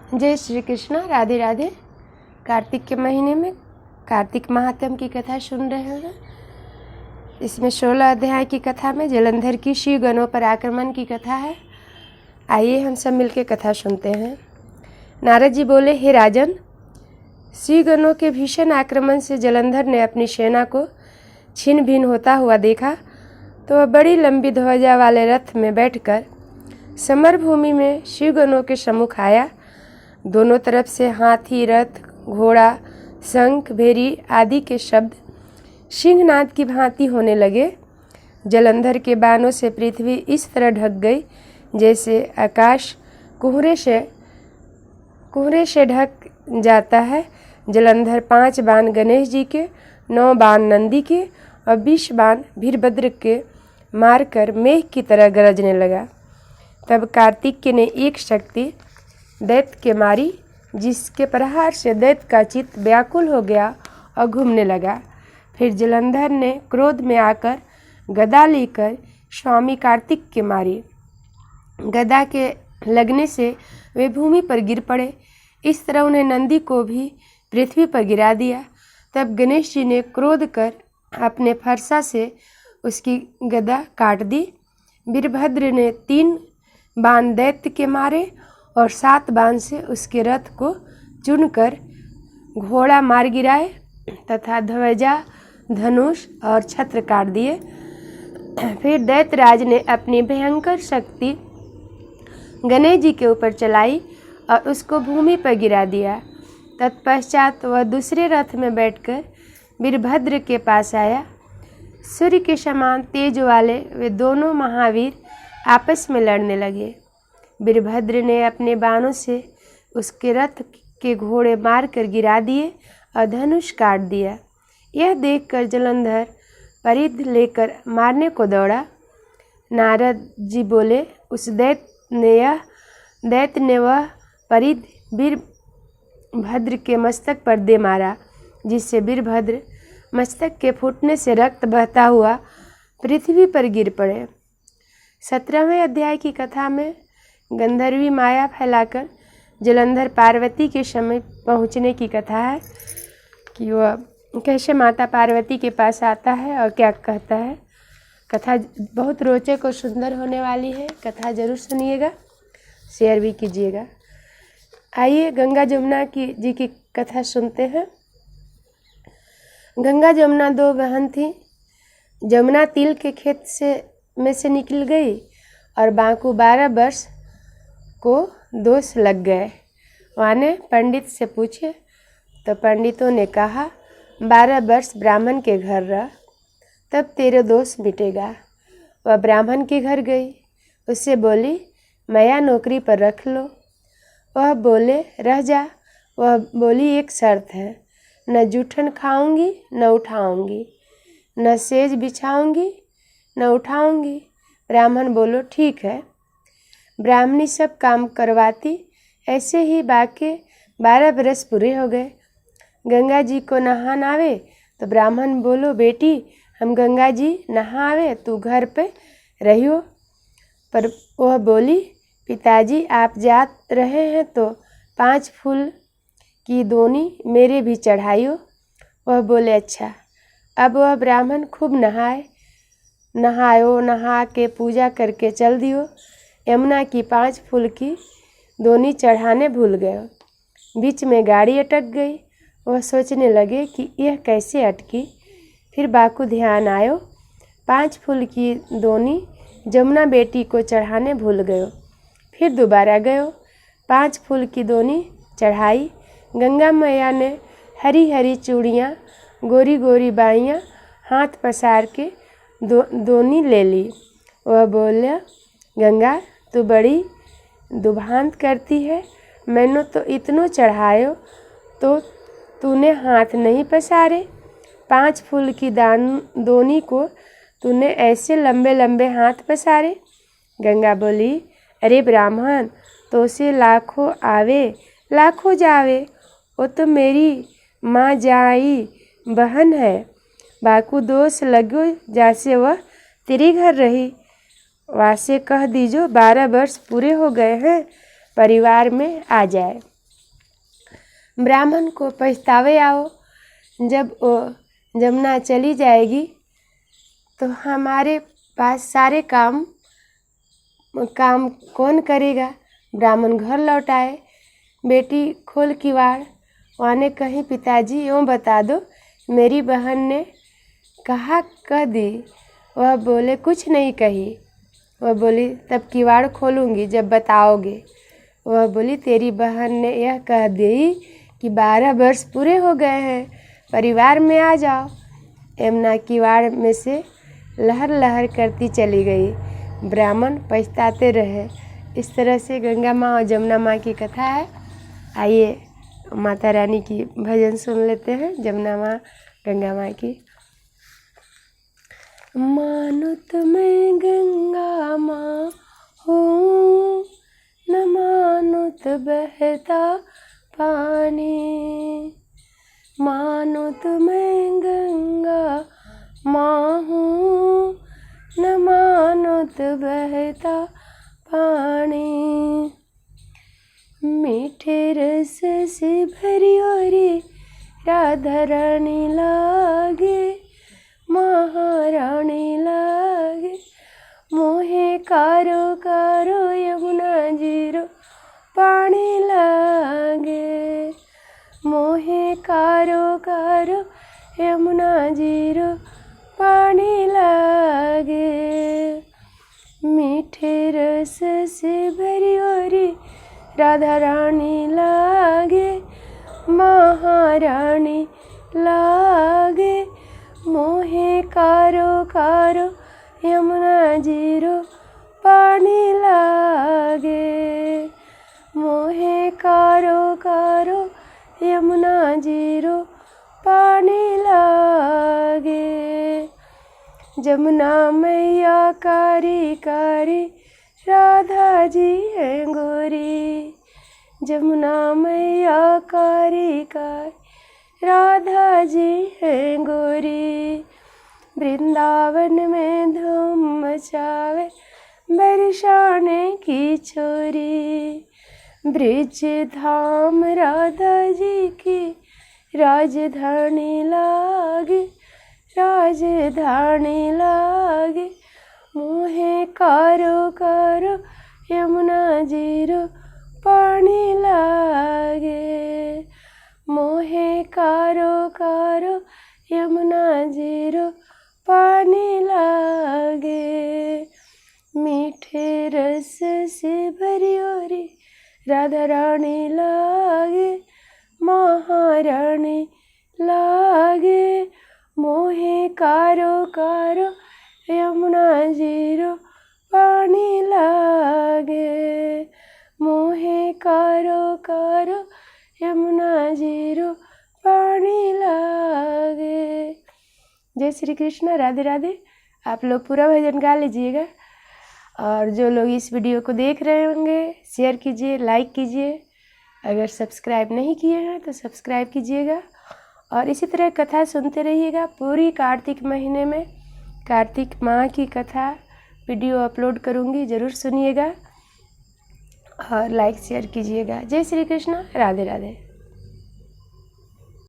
जय श्री कृष्णा, राधे राधे। कार्तिक के महीने में कार्तिक महात्म की कथा सुन रहे हैं। इसमें 16 अध्याय की कथा में जलंधर की शिव गणों पर आक्रमण की कथा है। आइए हम सब मिलकर कथा सुनते हैं। नारद जी बोले, हे राजन, शिव गणों के भीषण आक्रमण से जलंधर ने अपनी सेना को छिन्न भिन्न होता हुआ देखा तो वह बड़ी लंबी ध्वजा वाले रथ में बैठकर समर भूमि में शिव गणों के सम्मुख आया। दोनों तरफ से हाथी, रथ, घोड़ा, शंख, भेरी आदि के शब्द सिंहनाद की भांति होने लगे। जलंधर के बाणों से पृथ्वी इस तरह ढक गई जैसे आकाश कोहरे से ढक जाता है। जलंधर 5 बाण गणेश जी के, 9 बाण नंदी के और 20 बाण वीरभद्र के मारकर मेघ की तरह गरजने लगा। तब कार्तिक ने एक शक्ति दैत्य के मारी, जिसके प्रहार से दैत्य का चित्त व्याकुल हो गया और घूमने लगा। फिर जलंधर ने क्रोध में आकर गदा लेकर स्वामी कार्तिक के मारी। गदा के लगने से वे भूमि पर गिर पड़े। इस तरह उन्हें नंदी को भी पृथ्वी पर गिरा दिया। तब गणेश जी ने क्रोध कर अपने फरसा से उसकी गदा काट दी। वीरभद्र ने 3 बाण दैत्य के मारे और 7 बाण से उसके रथ को चुनकर घोड़ा मार गिराए तथा ध्वजा, धनुष और छत्र काट दिए। फिर दैत्यराज ने अपनी भयंकर शक्ति गणेश जी के ऊपर चलाई और उसको भूमि पर गिरा दिया। तत्पश्चात वह दूसरे रथ में बैठकर वीरभद्र के पास आया। सूर्य के समान तेज वाले वे दोनों महावीर आपस में लड़ने लगे। वीरभद्र ने अपने बाणों से उसके रथ के घोड़े मारकर गिरा दिए और धनुष काट दिया। यह देखकर जलंधर परिध लेकर मारने को दौड़ा। नारद जी बोले, उस दैत्य ने वह परिध वीरभद्र के मस्तक पर दे मारा, जिससे वीरभद्र मस्तक के फूटने से रक्त बहता हुआ पृथ्वी पर गिर पड़े। 17वें अध्याय की कथा में गंधर्वी माया फैलाकर जलंधर पार्वती के समीप पहुँचने की कथा है कि वह कैसे माता पार्वती के पास आता है और क्या कहता है। कथा बहुत रोचक और सुंदर होने वाली है। कथा जरूर सुनिएगा, शेयर भी कीजिएगा। आइए गंगा जमुना जी की कथा सुनते हैं। गंगा जमुना 2 बहन थी। जमुना तिल के खेत में से निकल गई और बांकू 12 वर्ष को दोष लग गए। वहाँ ने पंडित से पूछे तो पंडितों ने कहा, 12 वर्ष ब्राह्मण के घर रह, तब तेरे दोष मिटेगा। वह ब्राह्मण के घर गई। उससे बोली, मैया नौकरी पर रख लो। वह बोले, रह जा। वह बोली, एक शर्त है, न जूठन खाऊंगी न उठाऊंगी, न सेज बिछाऊंगी न उठाऊंगी। ब्राह्मण बोलो, ठीक है। ब्राह्मणी सब काम करवाती। ऐसे ही बाकी 12 बरस पूरे हो गए। गंगा जी को नहान आवे तो ब्राह्मण बोलो, बेटी हम गंगा जी नहा आवे, तू घर पे रहियो। पर वह बोली, पिताजी आप जात रहे हैं तो 5 फूल की दोनी मेरे भी चढ़ाइयो। वह बोले, अच्छा। अब वह ब्राह्मण खूब नहायो, नहा के पूजा करके चल दियो। यमुना की 5 फूल की दोनी चढ़ाने भूल गए। बीच में गाड़ी अटक गई। वह सोचने लगे कि यह कैसे अटकी। फिर बाकू ध्यान आयो, 5 फूल की दोनी जमुना बेटी को चढ़ाने भूल गयो। फिर दोबारा गयो, 5 फूल की दोनी चढ़ाई। गंगा मैया ने हरी हरी चूड़ियाँ, गोरी गोरी बाइयाँ हाथ पसार के दोनी ले ली। वह बोला, गंगा तू बड़ी दुभांत करती है। मैंने तो इतनो चढ़ायो तो तूने हाथ नहीं पसारे। 5 फूल की दोनी को तूने ऐसे लंबे लंबे हाथ पसारे। गंगा बोली, अरे ब्राह्मण, तो से लाखों आवे लाखों जावे, वो तो मेरी माँ जाई बहन है। बाकू दोष लगो जैसे वह तेरे घर रही। वासे कह दीजो 12 वर्ष पूरे हो गए हैं, परिवार में आ जाए। ब्राह्मण को पछतावे आओ, जब वो जमुना चली जाएगी तो हमारे पास सारे काम कौन करेगा। ब्राह्मण घर लौट आए। बेटी खोल किवाड़। वहाँ ने कही पिताजी यूँ बता दो मेरी बहन ने कहा कह दी। वह बोले कुछ नहीं कही। वह बोली तब किवाड़ खोलूँगी जब बताओगे। वह बोली तेरी बहन ने यह कह दी कि 12 वर्ष पूरे हो गए हैं, परिवार में आ जाओ। यमुना किवाड़ में से लहर लहर करती चली गई। ब्राह्मण पछताते रहे। इस तरह से गंगा माँ और जमुना माँ की कथा है। आइए माता रानी की भजन सुन लेते हैं, जमुना माँ गंगा माँ की। मानो तो मैं गंगा माँ हूँ, न मानो तो बहता पानी। मानो तो मैं गंगा माँ हूँ, न मानो तो बहता पानी। मीठे रस से भरी ओरी राधा रानी लागे, महारानी लागे। मोहे कारो कारो यमुना जीरो पानी लागे। मोहे कारो कारो यमुना जीरो पानी लागे। मीठे रस से भरी ओरी राधा रानी लागे, महारानी लागे। मोहे कारो कारो यमुना जीरो पानी लागे। मोहे कारो कारो यमुना जीरो पानी लागे। जमुना मैया कारी कारी राधा जी हैं गोरी। जमुना मैया कारी कारी राधा जी हैं गोरी। वृंदावन में धूम मचावे बरसाने की छोरी। ब्रिज धाम राधा जी की राजधानी लागे, राजधानी लागे। मोहे कारो कारो यमुना जीरो पानी लागे। मोहे कारो कारो यमुना जीरो पानी लागे। मीठे रस से भरी ओरी राधा रानी लागे, महारानी लागे। मोहे कारो कारो यमुना जीरो पानी लागे। मोहे कारो कारो यमुना जीरो पानी लागे। जय श्री कृष्ण, राधे राधे। आप लोग पूरा भजन गा लीजिएगा। और जो लोग इस वीडियो को देख रहे होंगे शेयर कीजिए, लाइक कीजिए। अगर सब्सक्राइब नहीं किए हैं तो सब्सक्राइब कीजिएगा। और इसी तरह कथा सुनते रहिएगा। पूरी कार्तिक महीने में कार्तिक माँ की कथा वीडियो अपलोड करूँगी, ज़रूर सुनिएगा और लाइक शेयर कीजिएगा। जय श्री कृष्ण, राधे राधे।